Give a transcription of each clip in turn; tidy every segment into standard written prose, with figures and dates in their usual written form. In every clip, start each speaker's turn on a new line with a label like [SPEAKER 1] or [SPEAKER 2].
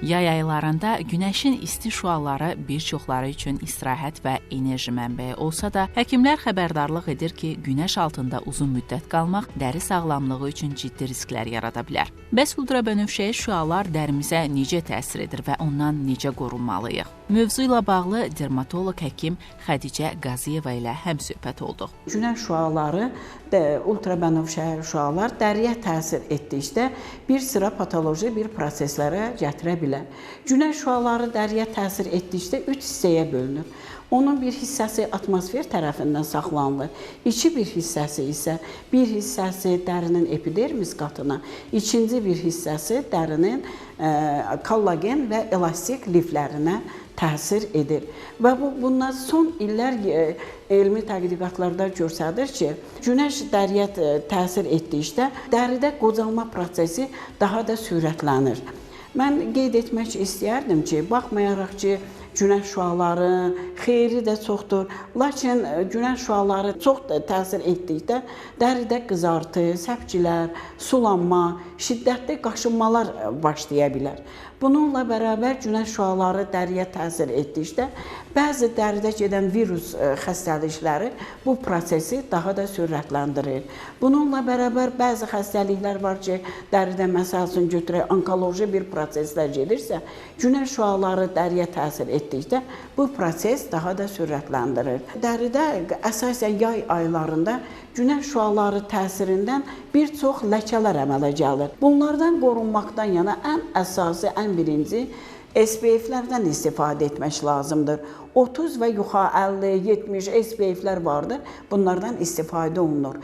[SPEAKER 1] Yay aylarında günəşin isti şüaları bir çoxları üçün istirahət və enerji mənbəyi olsa da, həkimlər xəbərdarlıq edir ki, günəş altında uzun müddət qalmaq dəri sağlamlığı üçün ciddi risklər yarada bilər. Bəs ultrabənövşəyi şüalar dərimizə necə təsir edir və ondan necə qorunmalıyıq? Mövzu ilə bağlı dermatoloq həkim Xədicə Qazıyeva ilə həmsöhbət olduq.
[SPEAKER 2] Günəş şüaları, ultrabənövşəyi şüalar dəriyə təsir etdikdə bir sıra patoloji bir proseslərə gətirə bilər. Günəş şüaları dəriyə təsir etdikdə 3 hissəyə bölünür. Onun bir hissəsi atmosfer tərəfindən saxlanılır. İki bir hissəsi isə bir hissəsi dərinin epidermis qatına, ikinci bir hissəsi dərinin kollagen və elastik liflərinə təsir edir. Və bunlar son illər elmi tədqiqatlarda göstərir ki, günəş dəriyə təsir etdikdə dəridə qocalma prosesi daha da sürətlənir. Mən qeyd etmək istəyərdim ki, baxmayaraq ki, günəş şüaları xeyri də çoxdur, lakin günəş şüaları çox təsir etdikdə dəridə qızartı, səpgilər, sulanma, şiddətli qaşınmalar başlaya bilər. Bununla bərabər günəş şüaları dəriyə təsir etdikdə bəzi dəridə gedən virus xəstəlikləri bu prosesi daha da sürətləndirir. Bununla bərabər bəzi xəstəliklər var ki, dəridə məsəl üçün götürək onkoloji bir proseslər gedirsə, günəş şüaları dəriyə təsir etdikdə bu proses daha da sürətləndirir. Dəridə əsasən yay aylarında günəş şüaları təsirindən bir çox ləkələr əmələ gəlir. Bunlardan qorunmaqdan yana ən əsası, ən birinci SPF-lərdən istifadə etmək lazımdır. 30 və yuxarı 50, 70 SPF-lər vardır, bunlardan istifadə olunur.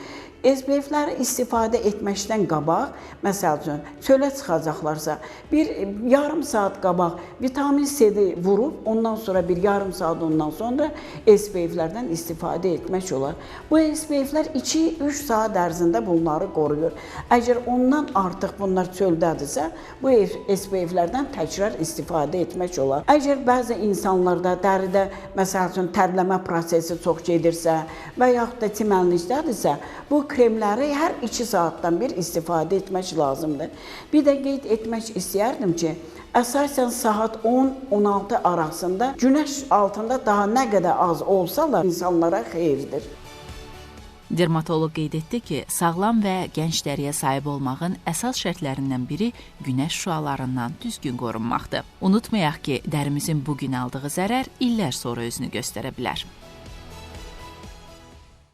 [SPEAKER 2] SPF-ləri istifadə etməkdən qabaq, məsəl üçün, çölə çıxacaqlarsa, bir yarım saat qabaq vitamin C-də vurub, ondan sonra bir yarım saat ondan sonra SPF-lərdən istifadə etmək olar. Bu SPF-lər 2-3 saat ərzində bunları qoruyur. Əgər ondan artıq bunlar çöldədirsə, bu SPF-lərdən təkrar istifadə etmək olar. Əgər bəzi insanlarda dəridə, məsəl üçün, tərləmə prosesi çox gedirsə və yaxud da çimənlikdədirsə, bu kremləri hər 2 saatdan bir istifadə etmək lazımdır. Bir də qeyd etmək istəyərdim ki, əsasən saat 10-16 arasında günəş altında daha nə qədər az olsalar insanlara xeyirdir.
[SPEAKER 1] Dermatoloq qeyd etdi ki, sağlam və gənc dəriyə sahib olmağın əsas şərtlərindən biri günəş şüalarından düzgün qorunmaqdır. Unutmayaq ki, dərimizin bugün aldığı zərər illər sonra özünü göstərə bilər.